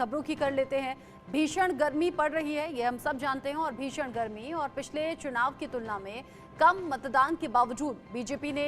खबरों की कर लेते हैं। भीषण गर्मी पड़ रही है, ये हम सब जानते हैं, और भीषण गर्मी और पिछले चुनाव की तुलना में कम मतदान के बावजूद बीजेपी ने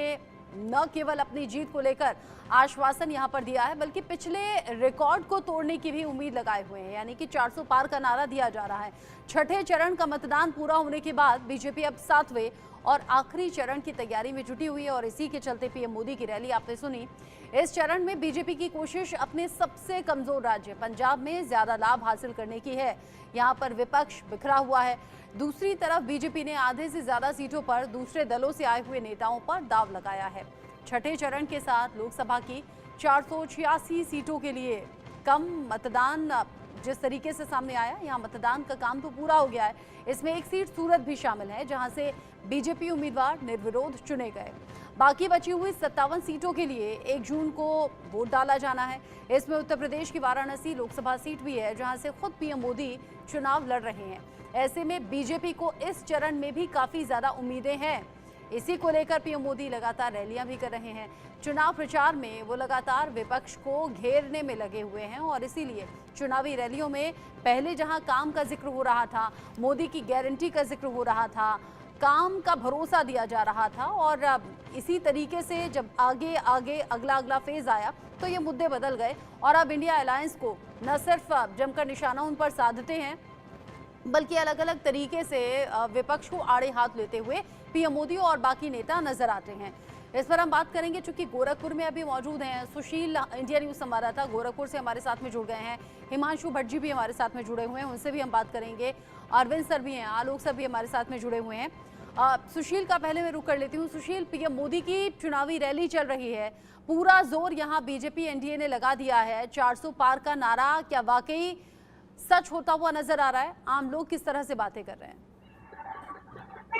न केवल अपनी जीत को लेकर आश्वासन यहां पर दिया है, बल्कि पिछले रिकॉर्ड को तोड़ने की भी उम्मीद लगाए हुए हैं, यानी कि 400 पार का नारा दिया जा रहा है। छठे चरण का मतदान पूरा होने के बाद बीजेपी अब 7वें और आखिरी चरण की तैयारी में जुटी हुई है, और इसी के चलते पीएम मोदी की रैली आपने सुनी। इस चरण में बीजेपी की कोशिश अपने सबसे कमजोर राज्य पंजाब में ज्यादा लाभ हासिल करने की है। यहां पर विपक्ष बिखरा हुआ है। दूसरी तरफ बीजेपी ने आधे से ज्यादा सीटों पर दूसरे दलों से आए हुए नेताओं पर दाव लगाया है। छठे चरण के साथ लोकसभा की 486 सीटों के लिए कम मतदान जिस तरीके से सामने आया, यहाँ मतदान का काम तो पूरा हो गया है। इसमें एक सीट सूरत भी शामिल है, जहां से बीजेपी उम्मीदवार निर्विरोध चुने गए। बाकी बची हुई 57 सीटों के लिए 1 जून को वोट डाला जाना है। इसमें उत्तर प्रदेश की वाराणसी लोकसभा सीट भी है, जहां से खुद पीएम मोदी चुनाव लड़ रहे हैं। ऐसे में बीजेपी को इस चरण में भी काफी ज्यादा उम्मीदें हैं। इसी को लेकर पीएम मोदी लगातार रैलियां भी कर रहे हैं। चुनाव प्रचार में वो लगातार विपक्ष को घेरने में लगे हुए हैं, और इसीलिए चुनावी रैलियों में पहले जहां काम का जिक्र हो रहा था, मोदी की गारंटी का जिक्र हो रहा था, काम का भरोसा दिया जा रहा था, और इसी तरीके से जब आगे आगे अगला फेज आया तो ये मुद्दे बदल गए, और अब इंडिया अलायंस को न सिर्फ जमकर निशाना उन पर साधते हैं, बल्कि अलग अलग तरीके से विपक्ष को आड़े हाथ लेते हुए पीएम मोदी और बाकी नेता नजर आते हैं। इस पर हम बात करेंगे, चूंकि गोरखपुर में अभी मौजूद हैं सुशील, इंडिया न्यूज संवाददाता गोरखपुर से हमारे साथ में जुड़ गए हैं। हिमांशु भट्ट जी भी हमारे साथ में जुड़े हुए हैं, उनसे भी हम बात करेंगे। अरविंद सर भी हैं, आलोक सर भी हमारे साथ में जुड़े हुए हैं। सुशील का पहले मैं रुक कर लेती हूँ। सुशील, पीएम मोदी की चुनावी रैली चल रही है, पूरा जोर यहाँ बीजेपी एनडीए ने लगा दिया है। 400 पार का नारा क्या वाकई सच होता हुआ नजर आ रहा है? आम लोग किस तरह से बातें कर रहे हैं?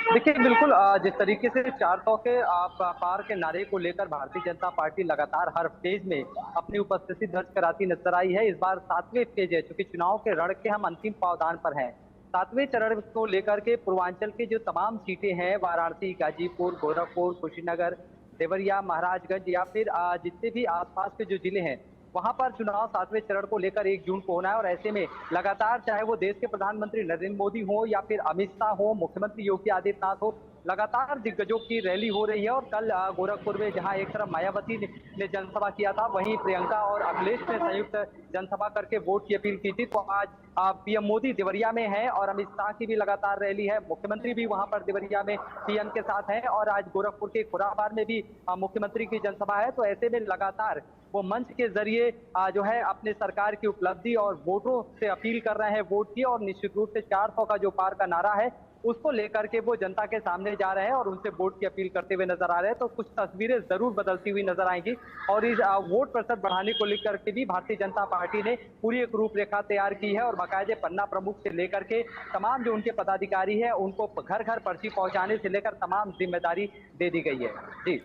देखिए, बिल्कुल जिस तरीके से 400 के पार के नारे को लेकर भारतीय जनता पार्टी लगातार हर फेज में अपनी उपस्थिति दर्ज कराती नजर आई है। इस बार 7वें फेज है, क्योंकि चुनाव के रण के हम अंतिम पावदान पर हैं। 7वें चरण को लेकर के पूर्वांचल के जो तमाम सीटें हैं, वाराणसी, गाजीपुर, गोरखपुर, कुशीनगर, देवरिया, महाराजगंज, या फिर जितने भी आसपास के जो जिले हैं, वहां पर चुनाव 7वें चरण को लेकर 1 जून को होना है। और ऐसे में लगातार, चाहे वो देश के प्रधानमंत्री नरेंद्र मोदी हो या फिर अमित शाह हो, मुख्यमंत्री योगी आदित्यनाथ हो, लगातार दिग्गजों की रैली हो रही है। और कल गोरखपुर में जहां एक तरफ मायावती ने जनसभा किया था, वहीं प्रियंका और अखिलेश ने संयुक्त जनसभा करके वोट की अपील की थी। तो आज पीएम मोदी देवरिया में है, और अमित शाह की भी लगातार रैली है। मुख्यमंत्री भी वहां पर देवरिया में पीएम के साथ हैं, और आज गोरखपुर के खुराबार में भी मुख्यमंत्री की जनसभा है। तो ऐसे में लगातार वो मंच के जरिए जो है अपने सरकार की उपलब्धि और वोटों से अपील कर रहे हैं वोट की, और निश्चित रूप से 400 का जो पार का नारा है उसको लेकर के वो जनता के सामने जा रहे हैं और उनसे वोट की अपील करते हुए नजर आ रहे हैं। तो कुछ तस्वीरें जरूर बदलती हुई नजर आएंगी, और इस वोट प्रतिशत बढ़ाने को लेकर के भी भारतीय जनता पार्टी ने पूरी एक रूपरेखा तैयार की है, और बाकायदे पन्ना प्रमुख से लेकर के तमाम जो उनके पदाधिकारी है उनको घर घर पर्ची पहुंचाने से लेकर तमाम जिम्मेदारी दे दी गई है। जी,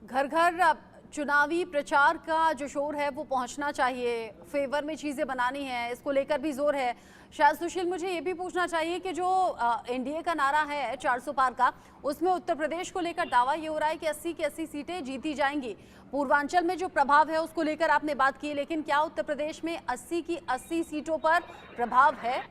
घर घर चुनावी प्रचार का जो शोर है वो पहुंचना चाहिए, फेवर में चीजें बनानी है, इसको लेकर भी जोर है। शायद सुशील, मुझे ये भी पूछना चाहिए कि जो एनडीए का नारा है 400 पार का, उसमें उत्तर प्रदेश को लेकर दावा ये हो रहा है कि 80 की 80 सीटें जीती जाएंगी। पूर्वांचल में जो प्रभाव है उसको लेकर आपने बात की, लेकिन क्या उत्तर प्रदेश में 80 की 80 सीटों पर प्रभाव है?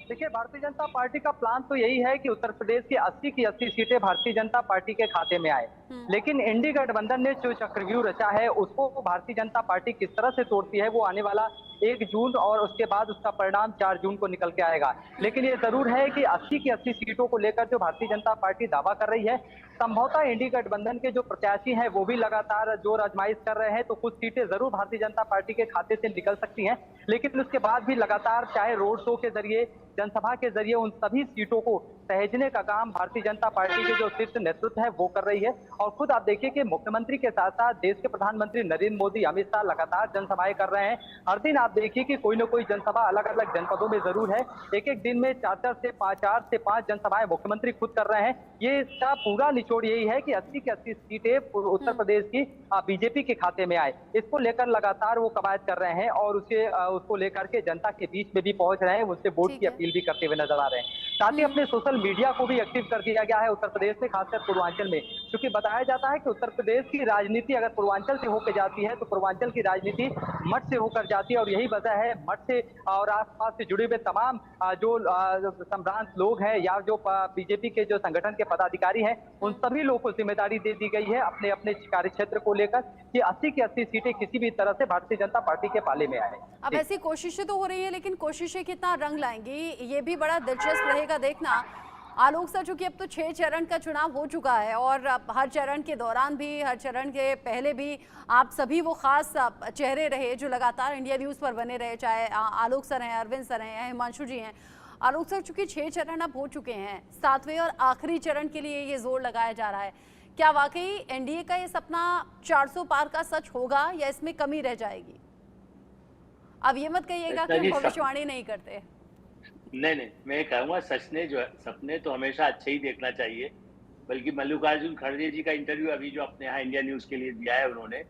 देखिए, भारतीय जनता पार्टी का प्लान तो यही है कि उत्तर प्रदेश की 80 की 80 सीटें भारतीय जनता पार्टी के खाते में आए। लेकिन इंडी गठबंधन ने जो चक्रव्यूह रचा है उसको भारतीय जनता पार्टी किस तरह से तोड़ती है, वो आने वाला 1 जून और उसके बाद उसका परिणाम 4 जून को निकल के आएगा। लेकिन ये जरूर है कि 80 की 80 सीटों को लेकर जो भारतीय जनता पार्टी दावा कर रही है, संभवतः इंडी गठबंधन के जो प्रत्याशी हैं वो भी लगातार जोर आजमाइश कर रहे हैं। तो कुछ सीटें जरूर भारतीय जनता पार्टी के खाते से निकल सकती हैं, लेकिन उसके बाद भी लगातार, चाहे रोड शो के जरिए, जनसभा के जरिए, उन सभी सीटों को सहेजने का काम भारतीय जनता पार्टी के जो शीर्ष नेतृत्व है वो कर रही है। और खुद आप देखिए कि मुख्यमंत्री के साथ साथ देश के प्रधानमंत्री नरेंद्र मोदी, अमित शाह लगातार जनसभाएं कर रहे हैं। हर दिन आप देखिए कि कोई न कोई जनसभा अलग अलग जनपदों में जरूर है। एक एक दिन में 4 से 5 जनसभाएं मुख्यमंत्री खुद कर रहे हैं। ये इसका पूरा निचोड़ यही है कि 80 की 80 सीटें उत्तर प्रदेश की बीजेपी के खाते में आए। इसको लेकर लगातार वो कवायद कर रहे हैं, और उसको लेकर के जनता के बीच में भी पहुंच रहे हैं, उससे वोट की अपील भी करते हुए नजर आ रहे हैं। साथ ही अपने सोशल मीडिया को भी एक्टिव कर दिया गया है उत्तर प्रदेश में, खासकर पूर्वांचल में, क्योंकि बता बताया जाता है कि उत्तर प्रदेश की राजनीति अगर पूर्वांचल से होकर जाती है तो पूर्वांचल की राजनीति मठ से होकर जाती है, और यही वजह है मठ से और आसपास से जुड़े हुए तमाम जो संभ्रांत लोग हैं या जो बीजेपी के जो संगठन के पदाधिकारी हैं, उन सभी लोगों को जिम्मेदारी दे दी गई है अपने अपने कार्य क्षेत्र को लेकर कि 80 की 80 सीटें किसी भी तरह से भारतीय जनता पार्टी के पाले में आए। अब ऐसी कोशिशें तो हो रही है, लेकिन कोशिशें कितना रंग लाएंगी ये भी बड़ा दिलचस्प रहेगा देखना। आलोक सर, चूंकि अब तो 6 चरण का चुनाव हो चुका है और हर चरण के दौरान भी, हर चरण के पहले भी आप सभी वो खास चेहरे रहे जो लगातार इंडिया न्यूज़ पर बने रहे, चाहे आलोक सर हैं, अरविंद सर हैं या हिमांशु जी हैं। आलोक सर, चूंकि 6 चरण अब हो चुके हैं, 7वें और आखिरी चरण के लिए ये जोर लगाया जा रहा है, क्या वाकई एनडीए का ये सपना 400 पार का सच होगा या इसमें कमी रह जाएगी? अब ये मत कहिएगा कि हम भविष्यवाणी नहीं करते। नहीं, मैं कहूँगा सचने जो है, सपने तो हमेशा अच्छे ही देखना चाहिए। बल्कि मल्लिकार्जुन खड़गे जी का इंटरव्यू अभी जो अपने यहाँ इंडिया न्यूज़ के लिए दिया है उन्होंने,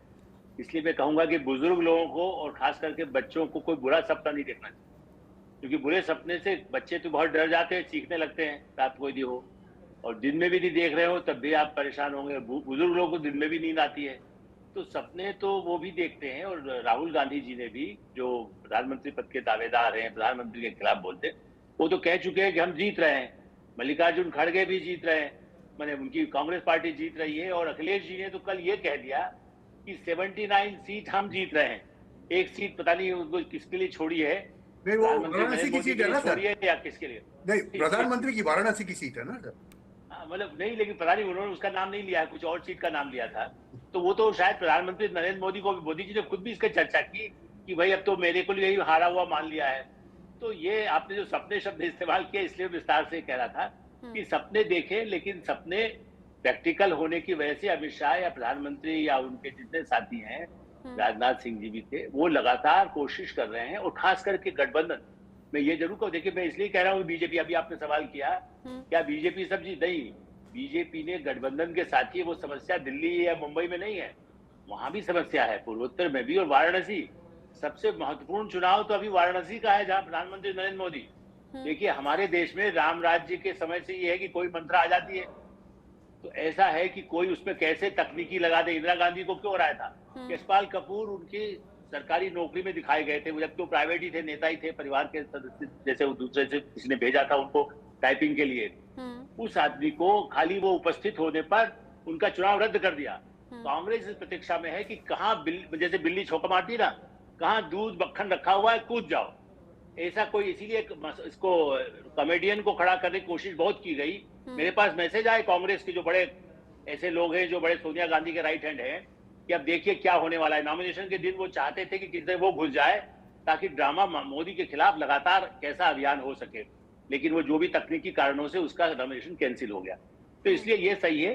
इसलिए मैं कहूँगा कि बुजुर्ग लोगों को और खास करके बच्चों को कोई बुरा सपना नहीं देखना चाहिए, क्योंकि बुरे सपने से बच्चे तो बहुत डर जाते हैं, सीखने लगते हैं, रात को यदि हो और दिन में भी नहीं देख रहे हो तब भी आप परेशान होंगे। बुजुर्ग लोगों को दिन में भी नींद आती है, तो सपने तो वो भी देखते हैं। और राहुल गांधी जी ने भी, जो प्रधानमंत्री पद के दावेदार हैं, प्रधानमंत्री के खिलाफ बोलते हैं, वो तो कह चुके हैं कि हम जीत रहे हैं। मल्लिकार्जुन खड़गे भी जीत रहे हैं, मैंने उनकी कांग्रेस पार्टी जीत रही है। और अखिलेश जी ने तो कल ये कह दिया कि 79 सीट हम जीत रहे हैं, एक सीट पता नहीं उनको किसके लिए छोड़ी है। नहीं, वो वाराणसी की सीट है ना सर, या किसके लिए? नहीं, प्रधानमंत्री की वाराणसी की सीट है ना सर। मतलब नहीं, लेकिन पता नहीं उन्होंने उसका नाम नहीं लिया है, कुछ और सीट का नाम लिया था। तो वो तो शायद प्रधानमंत्री नरेंद्र मोदी को, मोदी जी ने खुद भी इसकी चर्चा की कि भाई अब तो मेरे को यही हारा हुआ मान लिया है। तो ये आपने जो सपने शब्द इस्तेमाल किया, इसलिए विस्तार से कह रहा था कि सपने देखें, लेकिन सपने प्रैक्टिकल होने की वजह से अमित शाह या प्रधानमंत्री या उनके जितने साथी हैं, राजनाथ सिंह जी भी थे, वो लगातार कोशिश कर रहे हैं। और खास करके गठबंधन, मैं ये जरूर कहूँ, देखिए मैं इसलिए कह रहा हूँ बीजेपी, अभी आपने सवाल किया क्या बीजेपी सब जीत, नहीं, बीजेपी ने गठबंधन के साथी, वो समस्या दिल्ली या मुंबई में नहीं है, वहां भी समस्या है, पूर्वोत्तर में भी। और वाराणसी सबसे महत्वपूर्ण चुनाव तो अभी वाराणसी का है, जहां प्रधानमंत्री नरेंद्र मोदी, देखिए हमारे देश में राम राज्य के समय से ये है कि कोई मंत्र आ जाती है, तो ऐसा है कि कोई उसमें कैसे तकनीकी लगा दे। इंदिरा गांधी को क्यों हराया था? यशपाल कपूर उनकी सरकारी नौकरी में दिखाए गए थे, जबकि वो प्राइवेट ही थे, नेता ही थे, परिवार के सदस्य जैसे, वो दूसरे से किसी ने भेजा था उनको टाइपिंग के लिए। उस आदमी को खाली वो उपस्थित होने पर उनका चुनाव रद्द कर दिया। कांग्रेस इस प्रतीक्षा में है कि कहाँ जैसे बिल्ली छौंका मारती ना, कहाँ दूध मक्खन रखा हुआ है, कूद जाओ, ऐसा कोई। इसीलिए इसको कॉमेडियन को खड़ा करने की कोशिश बहुत की गई। मेरे पास मैसेज आए कांग्रेस के जो बड़े ऐसे लोग हैं, जो बड़े सोनिया गांधी के राइट हैंड हैं, कि अब देखिए क्या होने वाला है। नॉमिनेशन के दिन वो चाहते थे कि किसी वो घुस जाए ताकि ड्रामा मोदी के खिलाफ लगातार कैसा अभियान हो सके, लेकिन वो जो भी तकनीकी कारणों से उसका नॉमिनेशन कैंसिल हो गया। तो इसलिए ये सही है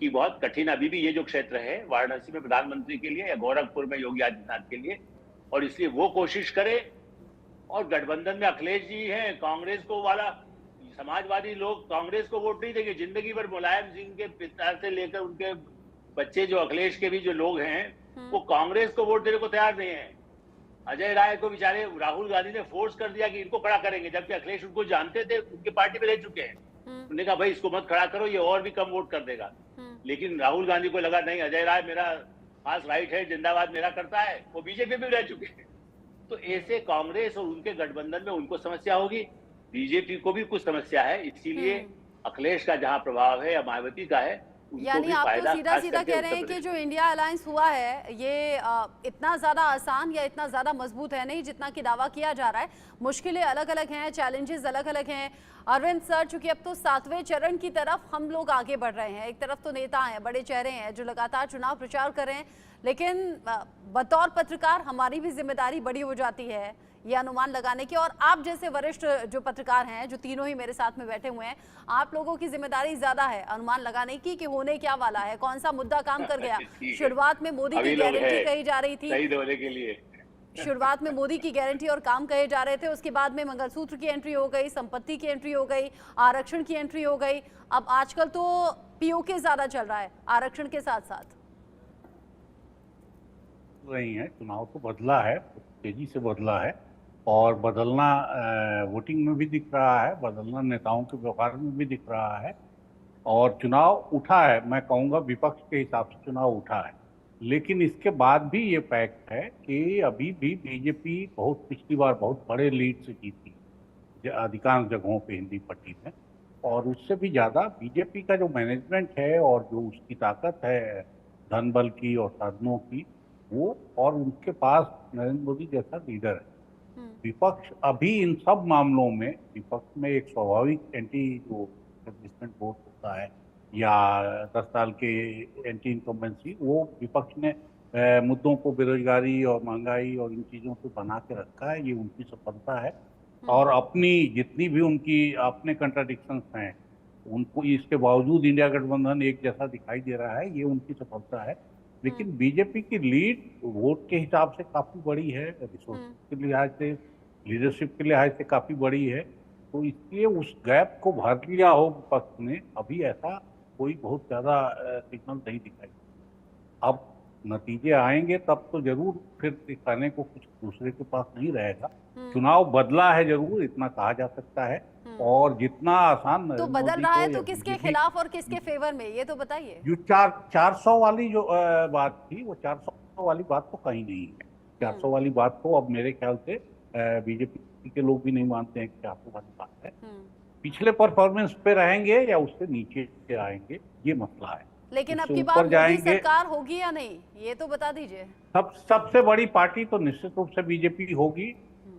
कि बहुत कठिन अभी भी ये जो क्षेत्र है वाराणसी में प्रधानमंत्री के लिए या गोरखपुर में योगी आदित्यनाथ के लिए, और इसलिए वो कोशिश करे। और गठबंधन में अखिलेश जी हैं, कांग्रेस को वाला समाजवादी लोग कांग्रेस को वोट नहीं देंगे जिंदगी भर। मुलायम सिंह के पिता से लेकर उनके बच्चे जो अखिलेश के भी जो लोग हैं, वो कांग्रेस को वोट देने को तैयार नहीं है। अजय राय को बेचारे राहुल गांधी ने फोर्स कर दिया कि इनको खड़ा करेंगे, जबकि अखिलेश उनको जानते थे, उनकी पार्टी में रह चुके हैं। उन्होंने कहा भाई इसको मत खड़ा करो, ये और भी कम वोट कर देगा। लेकिन राहुल गांधी को लगा नहीं, अजय राय मेरा खास राइट है, जिंदाबाद मेरा करता है, वो बीजेपी में रह चुके हैं। तो ऐसे कांग्रेस और उनके गठबंधन में उनको समस्या होगी, बीजेपी को भी कुछ समस्या है। इसीलिए अखिलेश का जहां प्रभाव है या मायावती का है, यानी आप तो सीधा सीधा कह रहे हैं कि जो इंडिया अलायंस हुआ है ये इतना ज़्यादा आसान या इतना ज़्यादा मजबूत है नहीं जितना कि दावा किया जा रहा है। मुश्किलें अलग अलग हैं, चैलेंजेस अलग अलग हैं। अरविंद सर, चूंकि अब तो 7वें चरण की तरफ हम लोग आगे बढ़ रहे हैं, एक तरफ तो नेता हैं, बड़े चेहरे हैं जो लगातार चुनाव प्रचार कर रहे हैं, लेकिन बतौर पत्रकार हमारी भी जिम्मेदारी बड़ी हो जाती है ये अनुमान लगाने की। और आप जैसे वरिष्ठ जो पत्रकार हैं, जो तीनों ही मेरे साथ में बैठे हुए हैं, आप लोगों की जिम्मेदारी ज्यादा है अनुमान लगाने की कि होने क्या वाला है, कौन सा मुद्दा काम कर गया। शुरुआत में मोदी की गारंटी कही जा रही थी, शहीद होने के लिए शुरुआत में मोदी की गारंटी और काम कहे जा रहे थे, उसके बाद में मंगलसूत्र की एंट्री हो गई, संपत्ति की एंट्री हो गई, आरक्षण की एंट्री हो गई। अब आजकल तो पीओके ज्यादा चल रहा है आरक्षण के साथ साथ। रही है, चुनाव तो बदला है, तेजी से बदला है, और बदलना वोटिंग में भी दिख रहा है, बदलना नेताओं के व्यवहार में भी दिख रहा है। और चुनाव उठा है, मैं कहूँगा विपक्ष के हिसाब से चुनाव उठा है, लेकिन इसके बाद भी ये फैक्ट है कि अभी भी बीजेपी बहुत पिछली बार बहुत बड़े लीड से जीती अधिकांश जगहों पे हिंदी पट्टी में, और उससे भी ज़्यादा बीजेपी का जो मैनेजमेंट है और जो उसकी ताकत है धन बल की और साधनों की, वो और उनके पास नरेंद्र मोदी जैसा लीडर है। विपक्ष अभी इन सब मामलों में, विपक्ष में एक स्वाभाविक एंटी जो एस्टेब्लिशमेंट वोट होता है या 10 साल के एंटी इनकम्बेंसी, वो विपक्ष ने मुद्दों को बेरोजगारी और महंगाई और इन चीज़ों से बना के रखा है, ये उनकी सफलता है। और अपनी जितनी भी उनकी अपने कंट्राडिक्शंस हैं, उनको इसके बावजूद इंडिया गठबंधन एक जैसा दिखाई दे रहा है, ये उनकी सफलता है। लेकिन बीजेपी की लीड वोट के हिसाब से काफ़ी बड़ी है, रिसोर्स के लिहाज से, लीडरशिप के लिहाज से काफ़ी बड़ी है, तो इसलिए उस गैप को भर लिया हो विपक्ष ने, अभी ऐसा कोई बहुत ज़्यादा सिग्नल नहीं दिखाई। अब नतीजे आएंगे तब तो जरूर फिर दिखाने को कुछ दूसरे के पास नहीं रहेगा। चुनाव बदला है जरूर, इतना कहा जा सकता है, और जितना आसान तो बदल रहा है तो किसके खिलाफ और किसके फेवर में, ये तो बताइए। जो 400 वाली जो बात थी, वो 400 वाली बात तो कहीं नहीं है। 400 वाली बात को अब मेरे ख्याल से बीजेपी के लोग भी नहीं मानते हैं कि 400 वाली बात है। पिछले परफॉर्मेंस पे रहेंगे या उससे नीचे आएंगे, ये मसला है। लेकिन अब की बार मोदी सरकार होगी या नहीं, ये तो बता दीजिए। सबसे बड़ी पार्टी तो निश्चित रूप से बीजेपी होगी।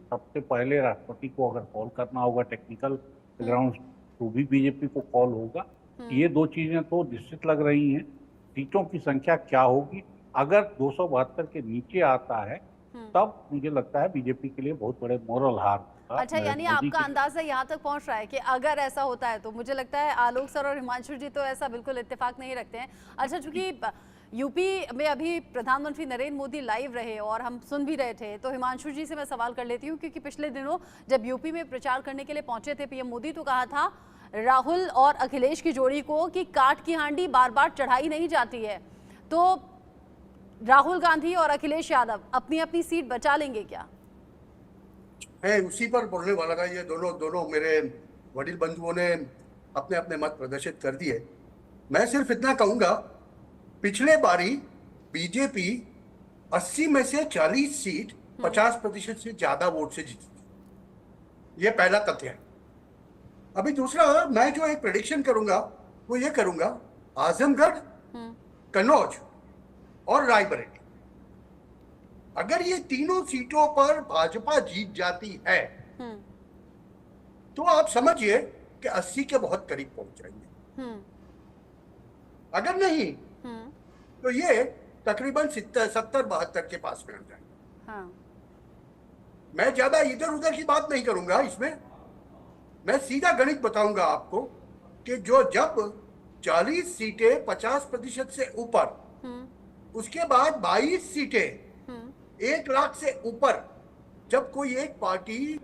सबसे पहले राष्ट्रपति को अगर कॉल करना होगा टेक्निकल ग्राउंड, तो भी बीजेपी को कॉल होगा। ये दो चीजें तो निश्चित लग रही हैं। सीटों की संख्या क्या होगी, अगर 272 के नीचे आता है तब मुझे लगता है बीजेपी के लिए बहुत बड़े मोरल हार। अच्छा, यानी आपका अंदाजा यहाँ तक पहुँच रहा है कि अगर ऐसा होता है तो मुझे लगता है आलोक सर और हिमांशु जी तो ऐसा बिल्कुल इत्तेफाक नहीं रखते हैं। अच्छा, चूंकि यूपी में अभी प्रधानमंत्री नरेंद्र मोदी लाइव रहे और हम सुन भी रहे थे, तो हिमांशु जी से मैं सवाल कर लेती हूँ, क्योंकि पिछले दिनों जब यूपी में प्रचार करने के लिए पहुंचे थे पीएम मोदी, तो कहा था राहुल और अखिलेश की जोड़ी को कि काट की हांडी बार बार चढ़ाई नहीं जाती है। तो राहुल गांधी और अखिलेश यादव अपनी अपनी सीट बचा लेंगे क्या? मैं उसी पर बोलने वाला था। ये दोनों मेरे वडील बंधुओं ने अपने अपने मत प्रदर्शित कर दिए। मैं सिर्फ इतना कहूंगा, पिछले बारी बीजेपी 80 में से 40 सीट 50% से ज्यादा वोट से जीती। ये पहला तथ्य है। अभी दूसरा, मैं जो एक प्रेडिक्शन करूंगा वो ये करूंगा, आजमगढ़, कन्नौज और रायबरेली, अगर ये तीनों सीटों पर भाजपा जीत जाती है तो आप समझिए कि 80 के बहुत करीब पहुंच जाएंगे। अगर नहीं तो ये तकरीबन 70-72 के पास में आ जाएंगे। मैं ज्यादा इधर उधर की बात नहीं करूंगा इसमें, मैं सीधा गणित बताऊंगा आपको कि जब 40 सीटें 50% से ऊपर, उसके बाद 22 सीटें 1 लाख से ऊपर, जब कोई एक पार्टी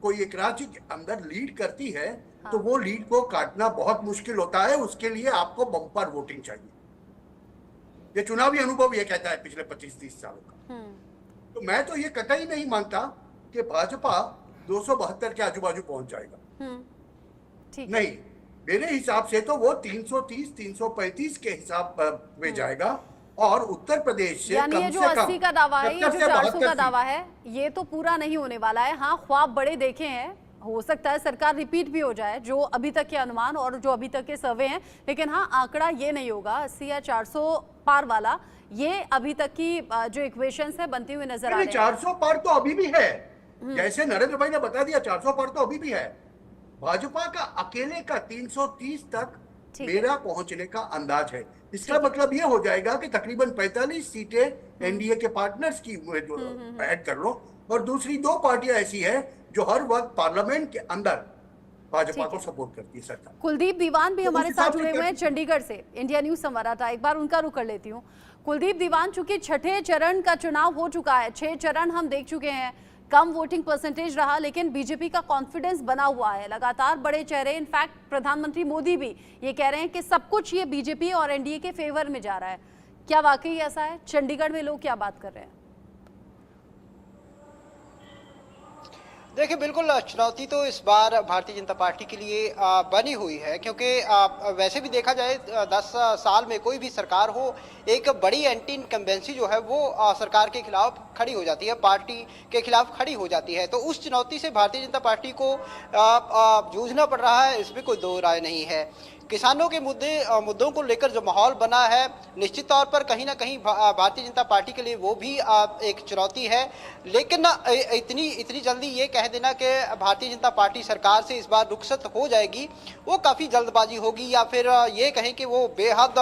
कोई एक राज्य के अंदर लीड करती है तो वो लीड को काटना बहुत मुश्किल होता है। उसके लिए आपको बम्पर वोटिंग चाहिए। ये चुनावी अनुभव ये कहता है पिछले 25-30 सालों का। तो मैं तो ये कतई नहीं मानता कि भाजपा 272 के आजू बाजू पहुंच जाएगा। नहीं, मेरे हिसाब से तो वो 330-335 के हिसाब में जाएगा। और उत्तर प्रदेश से यानी ये जो 80 का दावा है, ये जो 400 का दावा है, ये तो पूरा नहीं होने वाला है। हाँ, ख्वाब बड़े देखे हैं, हो सकता है सरकार रिपीट भी हो जाए, जो अभी तक के अनुमान और जो अभी तक के सर्वे हैं, लेकिन हाँ, आंकड़ा ये नहीं होगा 80 या 400 पार वाला। ये अभी तक की जो इक्वेशंस है बनती हुई नजर आ रही है। 400 पार तो अभी भी है, जैसे नरेंद्र भाई ने बता दिया, 400 पार तो अभी भी है। भाजपा का अकेले का 330 तक मेरा पहुंचने का अंदाज है। इसका मतलब ये हो जाएगा कि तकरीबन 45 सीटें एनडीए के पार्टनर्स की ऐड कर लो, और दूसरी 2 पार्टियां ऐसी है जो हर वक्त पार्लियामेंट के अंदर भाजपा को सपोर्ट करती है सरकार। कुलदीप दीवान भी हमारे साथ जुड़े हुए हैं चंडीगढ़ से, इंडिया न्यूज संवाददाता, एक बार उनका रुख कर लेती हूँ। कुलदीप दीवान, चूंकि 6ठे चरण का चुनाव हो चुका है, 6 चरण हम देख चुके हैं, कम वोटिंग परसेंटेज रहा, लेकिन बीजेपी का कॉन्फिडेंस बना हुआ है, लगातार बड़े चेहरे, इनफैक्ट प्रधानमंत्री मोदी भी ये कह रहे हैं कि सब कुछ ये बीजेपी और एनडीए के फेवर में जा रहा है। क्या वाकई ऐसा है? चंडीगढ़ में लोग क्या बात कर रहे हैं? देखिए, बिल्कुल चुनौती तो इस बार भारतीय जनता पार्टी के लिए बनी हुई है, क्योंकि वैसे भी देखा जाए 10 साल में कोई भी सरकार हो, एक बड़ी एंटी इनकम्बेंसी जो है वो सरकार के खिलाफ खड़ी हो जाती है, पार्टी के खिलाफ खड़ी हो जाती है। तो उस चुनौती से भारतीय जनता पार्टी को जूझना पड़ रहा है, इसमें कोई दो राय नहीं है। किसानों के मुद्दों को लेकर जो माहौल बना है, निश्चित तौर पर कहीं ना कहीं भारतीय जनता पार्टी के लिए वो भी एक चुनौती है। लेकिन इतनी जल्दी ये कह देना कि भारतीय जनता पार्टी सरकार से इस बार रुखसत हो जाएगी, वो काफ़ी जल्दबाजी होगी, या फिर ये कहें कि वो बेहद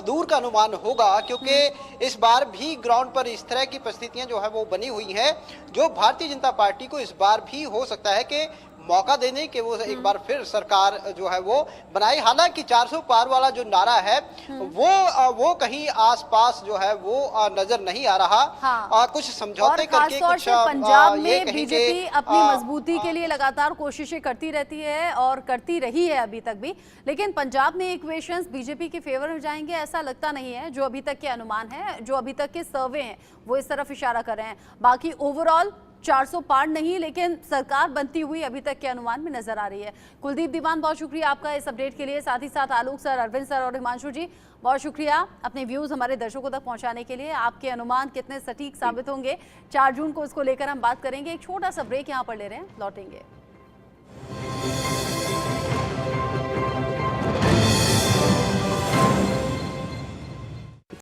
दूर का अनुमान होगा, क्योंकि इस बार भी ग्राउंड पर इस तरह की परिस्थितियां जो है वो बनी हुई हैं, जो भारतीय जनता पार्टी को इस बार भी हो सकता है कि मौका देने के वो एक बार फिर सरकार जो है वो बनाई। हालांकि 400 पार वाला जो नारा है वो कहीं आसपास जो है वो नजर नहीं आ रहा। हाँ। कुछ समझौते करके कुछ पंजाब में बीजेपी अपनी मजबूती के लिए लगातार कोशिशें करती रहती है और करती रही है अभी तक भी, लेकिन पंजाब में इक्वेशंस बीजेपी के फेवर में जाएंगे ऐसा लगता नहीं है। जो अभी तक के अनुमान है, जो अभी तक के सर्वे हैं, वो इस तरफ इशारा कर रहे हैं। बाकी ओवरऑल 400 पार नहीं, लेकिन सरकार बनती हुई अभी तक के अनुमान में नजर आ रही है। कुलदीप दीवान, बहुत शुक्रिया आपका इस अपडेट के लिए। साथ ही साथ आलोक सर, अरविंद सर और हिमांशु जी, बहुत शुक्रिया अपने व्यूज हमारे दर्शकों तक पहुंचाने के लिए। आपके अनुमान कितने सटीक साबित होंगे 4 जून को, इसको लेकर हम बात करेंगे। एक छोटा सा ब्रेक यहाँ पर ले रहे हैं, लौटेंगे।